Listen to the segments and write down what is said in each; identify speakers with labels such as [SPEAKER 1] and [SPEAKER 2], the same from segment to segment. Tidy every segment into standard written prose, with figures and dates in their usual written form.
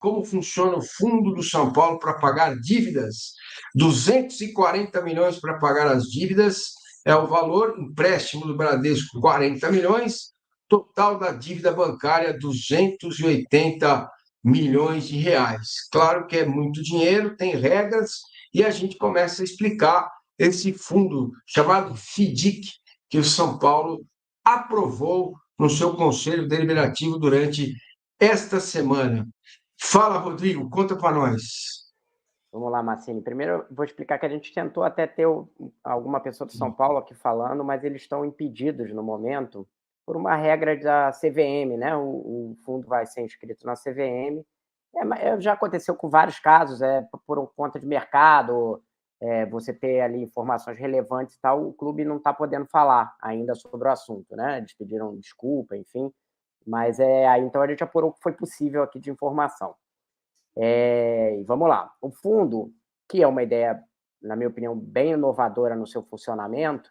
[SPEAKER 1] como funciona o Fundo do São Paulo para pagar dívidas. 240 milhões para pagar as dívidas é o valor, empréstimo do Bradesco, 40 milhões, total da dívida bancária, 280 milhões de reais. Claro que é muito dinheiro, tem regras, e a gente começa a explicar esse fundo chamado FIDIC, que o São Paulo aprovou no seu Conselho Deliberativo durante esta semana. Fala, Rodrigo, conta para nós.
[SPEAKER 2] Vamos lá, Massini. Primeiro, eu vou explicar que a gente tentou até ter alguma pessoa do São Paulo aqui falando, mas eles estão impedidos no momento por uma regra da CVM, né? O fundo vai ser inscrito na CVM. Já aconteceu com vários casos, por conta de mercado, você ter ali informações relevantes e tal, o clube não está podendo falar ainda sobre o assunto, né? Eles pediram desculpa, enfim, mas aí então a gente apurou o que foi possível aqui de informação. E vamos lá. O fundo, que é uma ideia, na minha opinião, bem inovadora no seu funcionamento,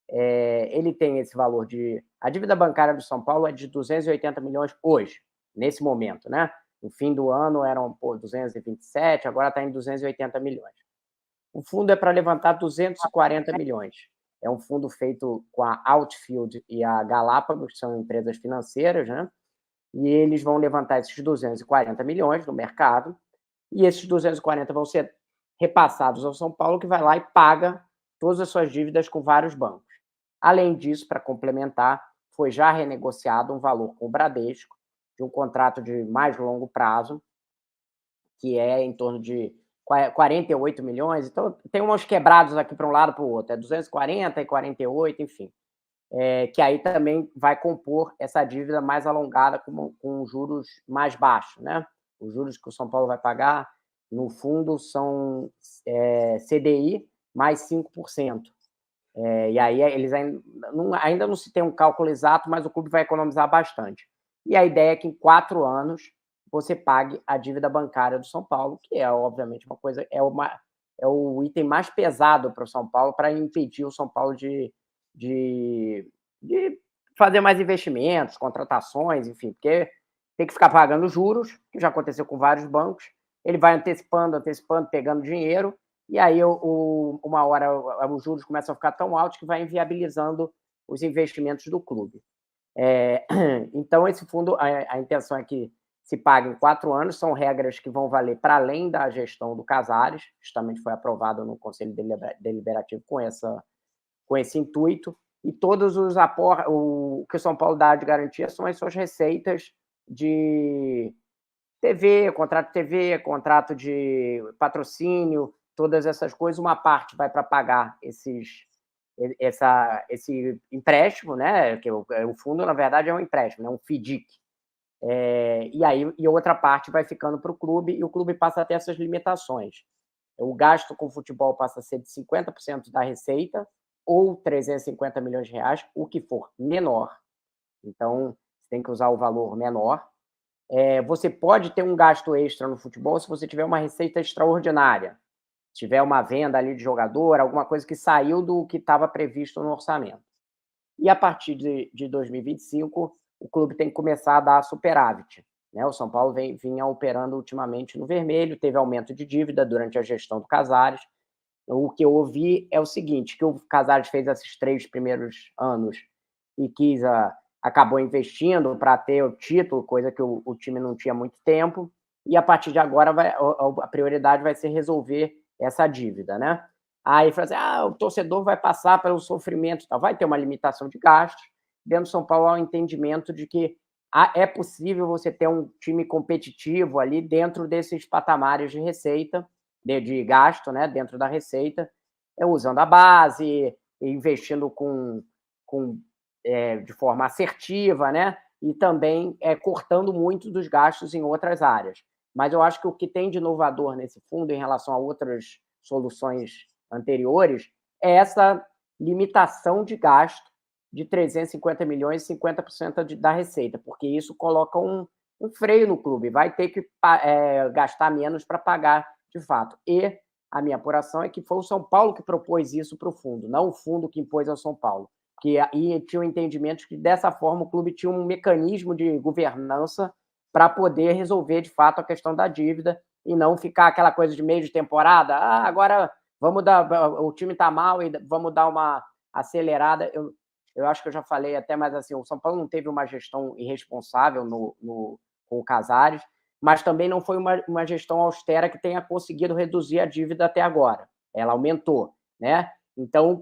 [SPEAKER 2] ele tem esse valor de... A dívida bancária do São Paulo é de 280 milhões hoje, nesse momento, né? No fim do ano eram 227, agora está em 280 milhões. O fundo é para levantar 240 milhões. É um fundo feito com a Outfield e a Galápagos, que são empresas financeiras, né? E eles vão levantar esses 240 milhões no mercado, e esses 240 vão ser repassados ao São Paulo, que vai lá e paga todas as suas dívidas com vários bancos. Além disso, para complementar, foi já renegociado um valor com o Bradesco, de um contrato de mais longo prazo, que é em torno de 48 milhões. Então, tem uns quebrados aqui para um lado para o outro, 240 e 48, enfim. Que aí também vai compor essa dívida mais alongada com juros mais baixos, né? Os juros que o São Paulo vai pagar, no fundo, são CDI mais 5%. E aí eles ainda não se tem um cálculo exato, mas o clube vai economizar bastante. E a ideia é que em 4 anos você pague a dívida bancária do São Paulo, que é, obviamente, uma coisa... É o item mais pesado para o São Paulo, para impedir o São Paulo de fazer mais investimentos, contratações, enfim, porque tem que ficar pagando juros, que já aconteceu com vários bancos, ele vai antecipando, pegando dinheiro, e aí uma hora os juros começam a ficar tão altos que vai inviabilizando os investimentos do clube. Então, esse fundo, a intenção é que se pague em 4 anos, são regras que vão valer para além da gestão do Casares, justamente foi aprovado no Conselho Deliberativo com esse intuito, e todos os aportes, o que o São Paulo dá de garantia são as suas receitas de TV, contrato de patrocínio, todas essas coisas. Uma parte vai para pagar esse empréstimo, né? Que o fundo, na verdade, é um empréstimo, né? Um FIDIC. E outra parte vai ficando para o clube, e o clube passa a ter essas limitações. O gasto com futebol passa a ser de 50% da receita, ou 350 milhões de reais, o que for menor. Então, você tem que usar o valor menor. Você pode ter um gasto extra no futebol se você tiver uma receita extraordinária, se tiver uma venda ali de jogador, alguma coisa que saiu do que estava previsto no orçamento. E a partir de 2025, o clube tem que começar a dar superávit, né? O São Paulo vinha operando ultimamente no vermelho, teve aumento de dívida durante a gestão do Casares. O que eu ouvi é o seguinte, que o Casares fez esses 3 primeiros anos e acabou investindo para ter o título, coisa que o time não tinha muito tempo, e a partir de agora a prioridade vai ser resolver essa dívida, né? Aí fala assim, o torcedor vai passar pelo sofrimento, vai ter uma limitação de gastos. Dentro do São Paulo há um entendimento de que é possível você ter um time competitivo ali dentro desses patamares de receita, de gasto, né, dentro da receita, usando a base, investindo de forma assertiva, né, e também cortando muito dos gastos em outras áreas. Mas eu acho que o que tem de inovador nesse fundo, em relação a outras soluções anteriores, é essa limitação de gasto de 350 milhões e 50% da receita, porque isso coloca um freio no clube, vai ter que gastar menos para pagar de fato. E a minha apuração é que foi o São Paulo que propôs isso para o fundo, não o fundo que impôs ao São Paulo. Que aí tinha o entendimento que, dessa forma, o clube tinha um mecanismo de governança para poder resolver, de fato, a questão da dívida e não ficar aquela coisa de meio de temporada. Agora vamos o time está mal e vamos dar uma acelerada. Eu acho que eu já falei até, mas assim, o São Paulo não teve uma gestão irresponsável com o Casares, mas também não foi uma gestão austera que tenha conseguido reduzir a dívida até agora. Ela aumentou, né? Então,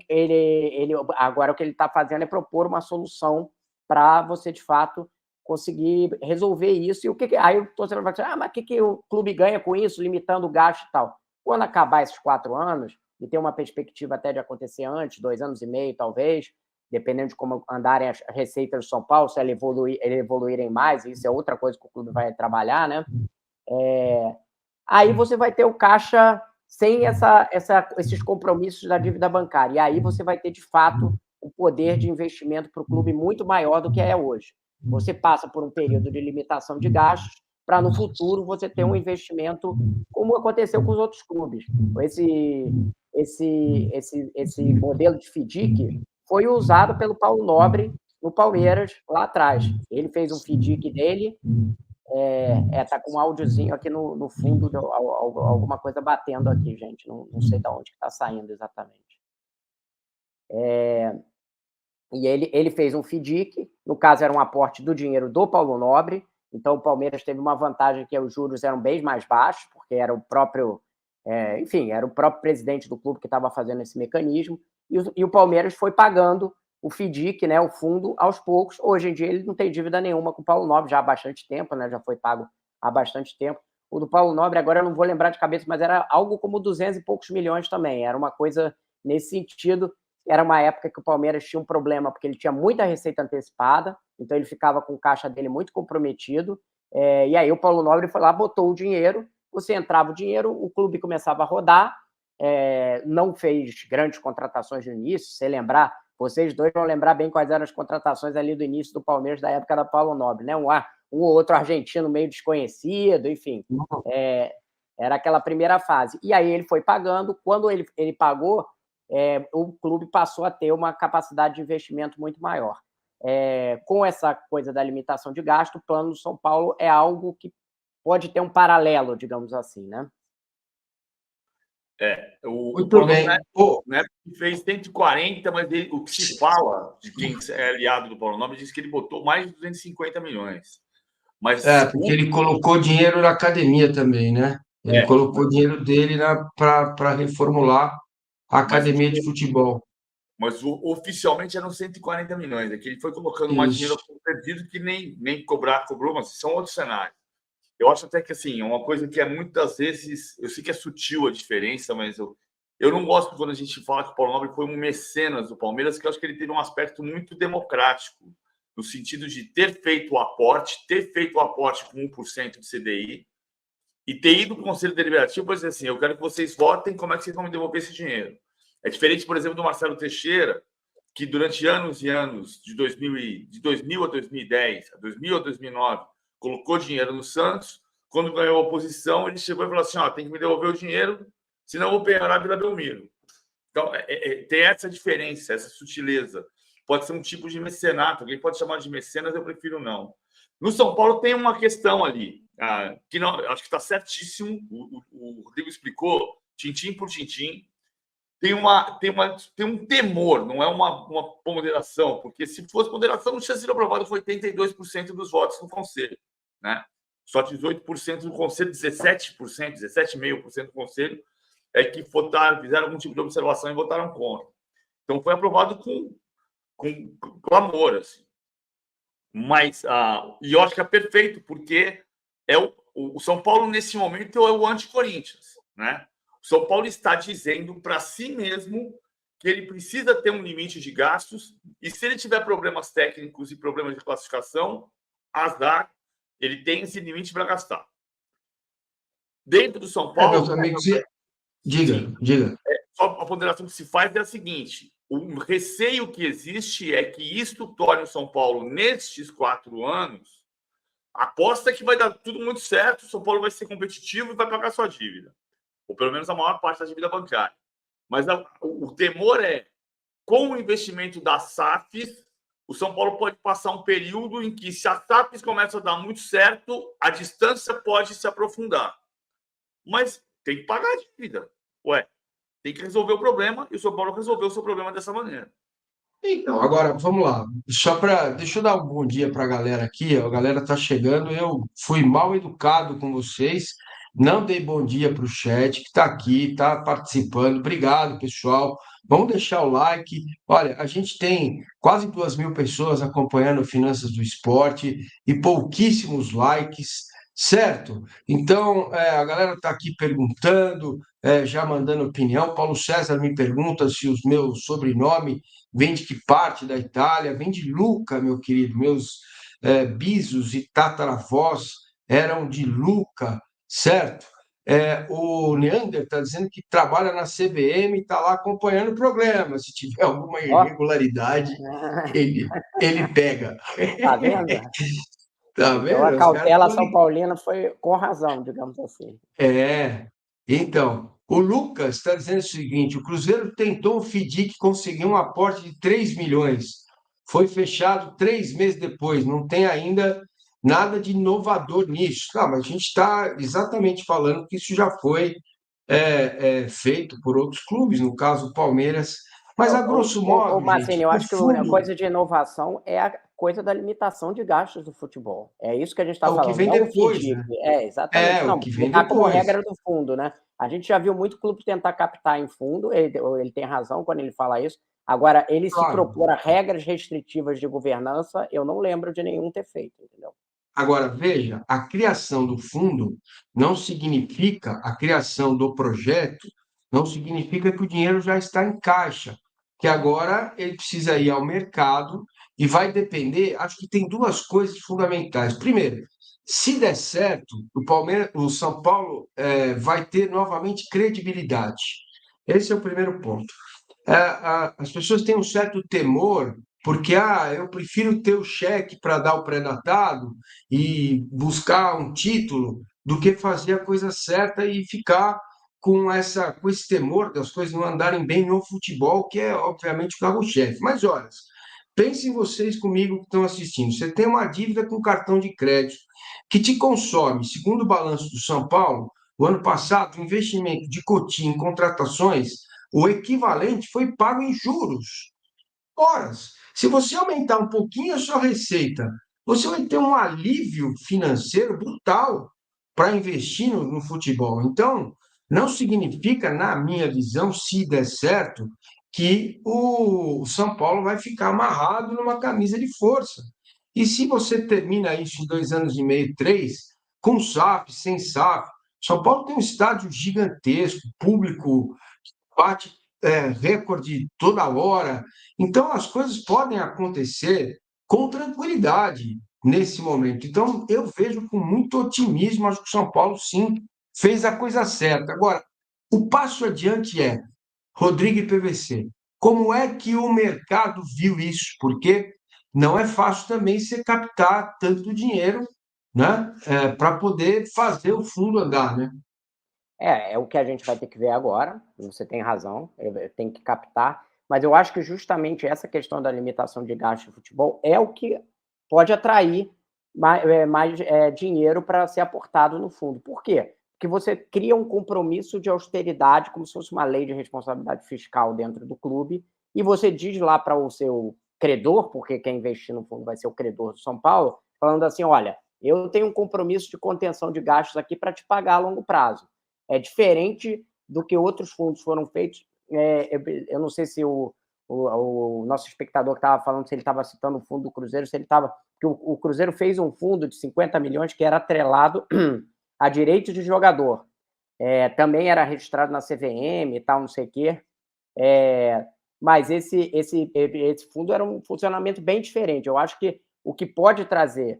[SPEAKER 2] agora o que ele está fazendo é propor uma solução para você, de fato, conseguir resolver isso. E aí o torcedor vai dizer, mas o que o clube ganha com isso, limitando o gasto e tal? Quando acabar esses 4 anos, e tem uma perspectiva até de acontecer antes, 2 anos e meio, talvez, dependendo de como andarem as receitas do São Paulo, se elas evoluírem mais, isso é outra coisa que o clube vai trabalhar, né? Aí você vai ter o caixa sem esses compromissos da dívida bancária. E aí você vai ter, de fato, um poder de investimento para o clube muito maior do que é hoje. Você passa por um período de limitação de gastos para, no futuro, você ter um investimento como aconteceu com os outros clubes. Esse modelo de FDIC foi usado pelo Paulo Nobre no Palmeiras, lá atrás. Ele fez um FDIC dele, tá com um áudiozinho aqui no fundo, alguma coisa batendo aqui, gente. Não sei de onde que está saindo exatamente. E ele fez um FDIC, no caso era um aporte do dinheiro do Paulo Nobre, então o Palmeiras teve uma vantagem que os juros eram bem mais baixos, porque era o próprio, era o próprio presidente do clube que estava fazendo esse mecanismo, e o Palmeiras foi pagando o FDIC, né, o fundo, aos poucos. Hoje em dia ele não tem dívida nenhuma com o Paulo Nobre, já há bastante tempo, né, já foi pago há bastante tempo. O do Paulo Nobre, agora eu não vou lembrar de cabeça, mas era algo como 200 e poucos milhões também, era uma coisa nesse sentido. Era uma época que o Palmeiras tinha um problema, porque ele tinha muita receita antecipada, então ele ficava com o caixa dele muito comprometido, e aí o Paulo Nobre foi lá, botou o dinheiro, você entrava o dinheiro, o clube começava a rodar, não fez grandes contratações no início, se lembrar, vocês dois vão lembrar bem quais eram as contratações ali do início do Palmeiras, da época da Paulo Nobre, né? Um ou outro argentino meio desconhecido, enfim, era aquela primeira fase. E aí ele foi pagando, quando ele pagou, o clube passou a ter uma capacidade de investimento muito maior. Com essa coisa da limitação de gasto, o plano do São Paulo é algo que pode ter um paralelo, digamos assim, né?
[SPEAKER 1] O Paulo
[SPEAKER 3] Nobre fez 140, mas o que se fala de quem é aliado do Paulo Nobre diz que ele botou mais de 250 milhões. Mas,
[SPEAKER 1] porque ele colocou dinheiro na academia também, né? Ele colocou dinheiro dele para reformular a academia de futebol.
[SPEAKER 3] Mas oficialmente eram 140 milhões. É que ele foi colocando mais dinheiro perdido que nem cobrou, mas são outros cenários. Eu acho até que, assim, é uma coisa que muitas vezes... Eu sei que é sutil a diferença, mas eu não gosto quando a gente fala que o Paulo Nobre foi um mecenas do Palmeiras, que eu acho que ele teve um aspecto muito democrático, no sentido de ter feito o aporte com 1% de CDI e ter ido para o Conselho Deliberativo para dizer assim, eu quero que vocês votem, como é que vocês vão me devolver esse dinheiro? É diferente, por exemplo, do Marcelo Teixeira, que durante anos e anos, de 2000 a 2010, a 2000 a 2009, colocou dinheiro no Santos. Quando ganhou a oposição, ele chegou e falou assim, tem que me devolver o dinheiro, senão eu vou pegar a Vila Belmiro. Então, tem essa diferença, essa sutileza. Pode ser um tipo de mecenato, alguém pode chamar de mecenas, eu prefiro não. No São Paulo tem uma questão ali, que não, acho que está certíssimo, o Rodrigo explicou, tintim por tintim. Tem um temor, não é uma ponderação, porque se fosse ponderação, não tinha sido aprovado com 82% dos votos no Conselho, né? Só 18% do Conselho, 17%, 17,5% do Conselho que votaram, fizeram algum tipo de observação e votaram contra. Então, foi aprovado com clamor, assim. Mas, e eu acho que é perfeito, porque o São Paulo, nesse momento, é o anti-Corinthians, né? O São Paulo está dizendo para si mesmo que ele precisa ter um limite de gastos e, se ele tiver problemas técnicos e problemas de classificação, azar, ele tem esse limite para gastar. Dentro do São Paulo...
[SPEAKER 1] meus amigos, diga.
[SPEAKER 3] Só a ponderação que se faz é a seguinte: o receio que existe é que isto torne o São Paulo, nestes 4 anos, aposta que vai dar tudo muito certo, o São Paulo vai ser competitivo e vai pagar sua dívida. Ou pelo menos a maior parte da dívida bancária. Mas o temor com o investimento das SAFs, o São Paulo pode passar um período em que, se as SAFs começam a dar muito certo, a distância pode se aprofundar. Mas tem que pagar a dívida. Ué, tem que resolver o problema, e o São Paulo resolveu o seu problema dessa maneira.
[SPEAKER 1] Então, agora, vamos lá. Deixa eu dar um bom dia para a galera aqui. A galera está chegando. Eu fui mal educado com vocês. Não dei bom dia para o chat que está aqui, está participando. Obrigado, pessoal. Vamos deixar o like. Olha, a gente tem quase 2.000 pessoas acompanhando Finanças do Esporte e pouquíssimos likes, certo? Então, a galera está aqui perguntando, já mandando opinião. Paulo César me pergunta se o meu sobrenome vem de que parte da Itália? Vem de Luca, meu querido. Meus bisos e tataravós eram de Luca, certo? O Neander está dizendo que trabalha na CVM e está lá acompanhando o programa. Se tiver alguma irregularidade, ele pega.
[SPEAKER 2] Tá vendo?
[SPEAKER 1] Tá
[SPEAKER 2] Então,
[SPEAKER 1] vendo?
[SPEAKER 2] a
[SPEAKER 1] Os caras
[SPEAKER 2] cautela
[SPEAKER 1] estão
[SPEAKER 2] São Paulina foi com razão, digamos assim.
[SPEAKER 1] Então, o Lucas está dizendo o seguinte: o Cruzeiro tentou o FDIC conseguir um aporte de 3 milhões. Foi fechado 3 meses depois. Não tem ainda nada de inovador nisso. Não, mas a gente está exatamente falando que isso já foi feito por outros clubes, no caso o Palmeiras. Mas, a grosso modo,
[SPEAKER 2] Marcelo,
[SPEAKER 1] gente,
[SPEAKER 2] eu
[SPEAKER 1] o
[SPEAKER 2] acho que a
[SPEAKER 1] fundo
[SPEAKER 2] coisa de inovação é a coisa da limitação de gastos do futebol. É isso que a gente
[SPEAKER 1] é
[SPEAKER 2] está
[SPEAKER 1] o que
[SPEAKER 2] falando,
[SPEAKER 1] vem
[SPEAKER 2] não o
[SPEAKER 1] depois,
[SPEAKER 2] FDIC.
[SPEAKER 1] né?
[SPEAKER 2] Exatamente.
[SPEAKER 1] O
[SPEAKER 2] Não,
[SPEAKER 1] que vem
[SPEAKER 2] botar como
[SPEAKER 1] depois.
[SPEAKER 2] regra do fundo, né? A gente já viu muito clube tentar captar em fundo, ele tem razão quando ele fala isso. Agora, ele se
[SPEAKER 1] Claro.
[SPEAKER 2] propor a regras restritivas de governança, eu não lembro de nenhum ter feito, entendeu?
[SPEAKER 1] Agora, veja, a criação do fundo não significa, a criação do projeto não significa que o dinheiro já está em caixa, que agora ele precisa ir ao mercado e vai depender, acho que tem duas coisas fundamentais. Primeiro, se der certo, o São Paulo vai ter novamente credibilidade. Esse é o primeiro ponto. As pessoas têm um certo temor, porque eu prefiro ter o cheque para dar o pré-datado e buscar um título do que fazer a coisa certa e ficar com esse temor das coisas não andarem bem no futebol, que é obviamente o carro-chefe. Mas olha, pensem vocês comigo que estão assistindo. Você tem uma dívida com cartão de crédito que te consome, segundo o balanço do São Paulo, o ano passado, o investimento de Cotim em contratações, o equivalente foi pago em juros. Ora, se você aumentar um pouquinho a sua receita, você vai ter um alívio financeiro brutal para investir no futebol. Então, não significa, na minha visão, se der certo, que o São Paulo vai ficar amarrado numa camisa de força. E se você termina isso em 2 anos e meio, 3, com SAF, sem SAF, São Paulo tem um estádio gigantesco, público bate recorde toda hora. Então, as coisas podem acontecer com tranquilidade nesse momento. Então, eu vejo com muito otimismo, acho que o São Paulo, sim, fez a coisa certa. Agora, o passo adiante é, Rodrigo e PVC, como é que o mercado viu isso? Porque não é fácil também você captar tanto dinheiro, né, para poder fazer o fundo andar, né?
[SPEAKER 2] É o que a gente vai ter que ver agora, você tem razão, tem que captar, mas eu acho que justamente essa questão da limitação de gasto de futebol é o que pode atrair mais dinheiro para ser aportado no fundo. Por quê? Porque você cria um compromisso de austeridade, como se fosse uma lei de responsabilidade fiscal dentro do clube, e você diz lá para o seu credor, porque quem investir no fundo vai ser o credor do São Paulo, falando assim, olha, eu tenho um compromisso de contenção de gastos aqui para te pagar a longo prazo. É diferente do que outros fundos foram feitos. Eu não sei se o nosso espectador que estava falando, se ele estava citando o fundo do Cruzeiro, se ele estava. O Cruzeiro fez um fundo de 50 milhões que era atrelado a direito de jogador. Também era registrado na CVM e tal, não sei o quê. Mas esse fundo era um funcionamento bem diferente. Eu acho que o que pode trazer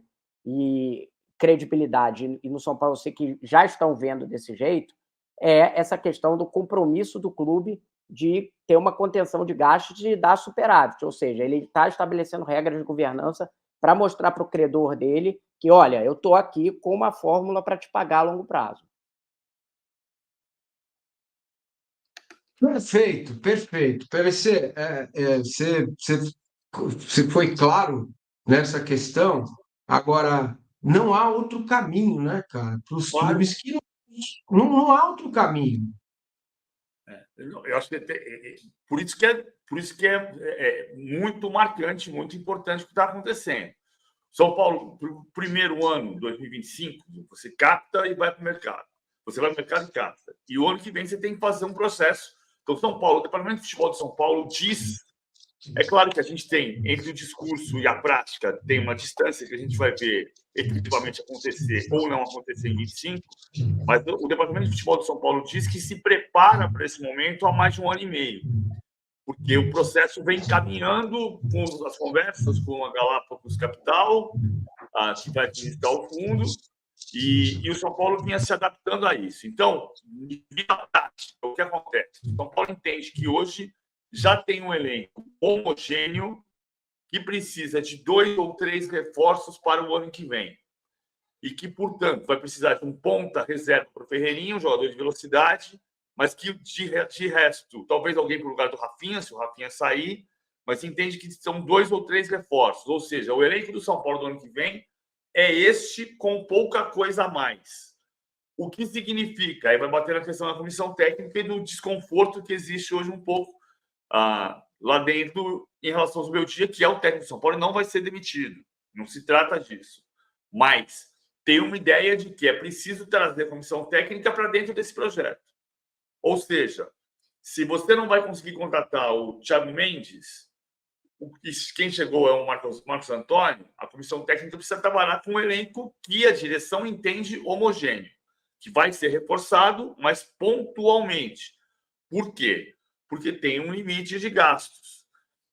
[SPEAKER 2] credibilidade, e no São Paulo eu sei que já estão vendo desse jeito, é essa questão do compromisso do clube de ter uma contenção de gastos e dar superávit, ou seja, ele está estabelecendo regras de governança para mostrar para o credor dele que, olha, eu estou aqui com uma fórmula para te pagar a longo prazo.
[SPEAKER 1] Perfeito, perfeito. PVC, você você foi claro nessa questão. Agora, não há outro caminho, né, cara? Para os
[SPEAKER 3] Claro.
[SPEAKER 1] clubes que não há outro caminho.
[SPEAKER 3] Eu acho que por isso que é muito marcante, muito importante o que está acontecendo. São Paulo, no primeiro ano, 2025, você capta e vai para o mercado. Você vai para o mercado e capta. E o ano que vem você tem que fazer um processo. Então, São Paulo, o Departamento de Futebol de São Paulo diz. É claro que a gente tem, entre o discurso e a prática, tem uma distância que a gente vai ver efetivamente acontecer ou não acontecer em 25, mas o Departamento de Futebol de São Paulo diz que se prepara para esse momento há mais de 1 ano e meio, porque o processo vem caminhando com as conversas com a Galápagos Capital, que vai administrar o fundo, e o São Paulo vinha se adaptando a isso. Então, na prática, o que acontece? O São Paulo entende que hoje já tem um elenco homogêneo que precisa de 2 ou 3 reforços para o ano que vem. E que, portanto, vai precisar de um ponta reserva para o Ferreirinha, um jogador de velocidade, mas que, de resto, talvez alguém para o lugar do Rafinha, se o Rafinha sair, mas entende que são 2 ou 3 reforços. Ou seja, o elenco do São Paulo do ano que vem é este com pouca coisa a mais. O que significa? Aí vai bater na questão da comissão técnica e do desconforto que existe hoje um pouco lá dentro em relação ao meu dia, que é o técnico do São Paulo, não vai ser demitido. Não se trata disso. Mas tem uma ideia de que é preciso trazer a comissão técnica para dentro desse projeto. Ou seja, se você não vai conseguir contratar o Thiago Mendes, quem chegou é o Marcos Antônio, a comissão técnica precisa trabalhar com um elenco que a direção entende homogêneo, que vai ser reforçado, mas pontualmente. Por quê? Porque tem um limite de gastos.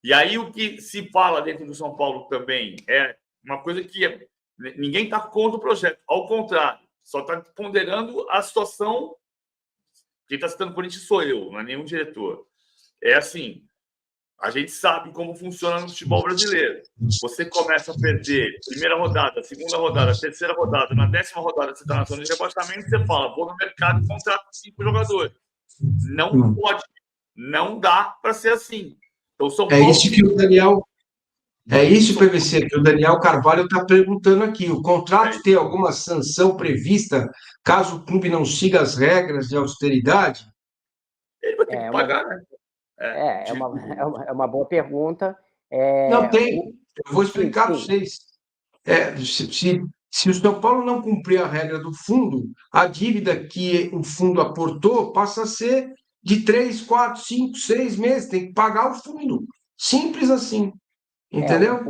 [SPEAKER 3] E aí o que se fala dentro do São Paulo também é uma coisa que ninguém está contra o projeto. Ao contrário, só está ponderando a situação. Quem está citando o Corinthians sou eu, não é nenhum diretor. É assim, a gente sabe como funciona no futebol brasileiro. Você começa a perder primeira rodada, segunda rodada, terceira rodada, na 10ª rodada você está na zona de rebaixamento, você fala, vou no mercado e contrato 5 jogadores. Não pode. Não dá para ser assim. Então, São Paulo...
[SPEAKER 1] isso que o Daniel... É isso, PVC, que o Daniel Carvalho está perguntando aqui. O contrato tem alguma sanção prevista caso o clube não siga as regras de austeridade?
[SPEAKER 3] Ele vai ter que pagar, né?
[SPEAKER 2] É uma boa pergunta.
[SPEAKER 1] Não tem. Eu vou explicar para vocês. Se o São Paulo não cumprir a regra do fundo, a dívida que o fundo aportou passa a ser de 3, 4, 5, 6 meses. Tem que pagar o fundo. Simples assim. Entendeu?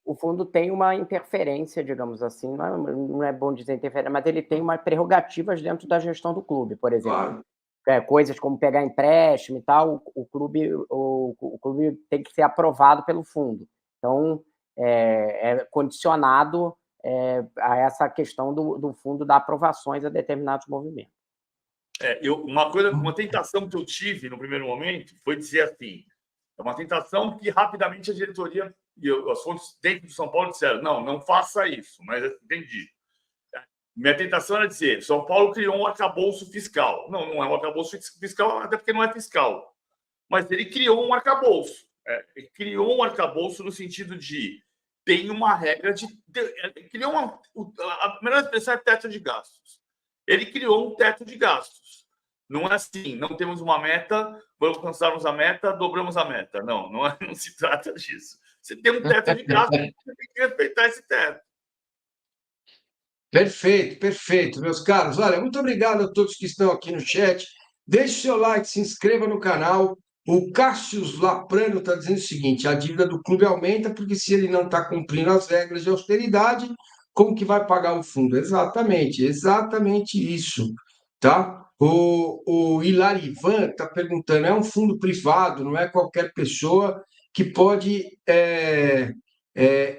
[SPEAKER 2] O fundo tem uma interferência, digamos assim, não é bom dizer interferência, mas ele tem umas prerrogativas dentro da gestão do clube, por exemplo. Claro. Coisas como pegar empréstimo e tal, o clube tem que ser aprovado pelo fundo. Então, é condicionado a essa questão do fundo dar aprovações a determinados movimentos.
[SPEAKER 3] Uma tentação que eu tive no primeiro momento foi dizer assim, é uma tentação que rapidamente a diretoria e as fontes dentro do São Paulo disseram, não faça isso, mas entendi. Minha tentação era dizer, São Paulo criou um arcabouço fiscal. Não é um arcabouço fiscal, até porque não é fiscal. Mas ele criou um arcabouço. Ele criou um arcabouço no sentido de tem uma regra de... criou a melhor expressão é teto de gastos. Ele criou um teto de gastos. Não é assim, não temos uma meta, vamos alcançarmos a meta, dobramos a meta. Não se trata disso. Você tem um teto de gastos, você tem que respeitar esse teto.
[SPEAKER 1] Perfeito, meus caros. Olha, muito obrigado a todos que estão aqui no chat. Deixe o seu like, se inscreva no canal. O Cássio Laprano está dizendo o seguinte, a dívida do clube aumenta porque se ele não está cumprindo as regras de austeridade, como que vai pagar o fundo? Exatamente isso, tá? O Hilarivan está perguntando, é um fundo privado, não é qualquer pessoa que pode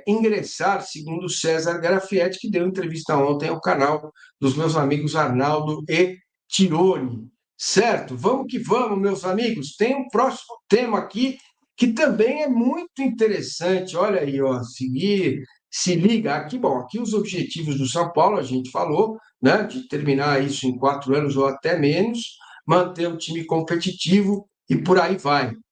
[SPEAKER 1] ingressar, segundo o César Grafietti, que deu entrevista ontem ao canal dos meus amigos Arnaldo e Tironi. Certo? Vamos que vamos, meus amigos. Tem um próximo tema aqui que também é muito interessante. Olha aí, ó, se liga aqui. Bom, aqui os objetivos do São Paulo, a gente falou, né, de terminar isso em 4 anos ou até menos, manter o time competitivo e por aí vai.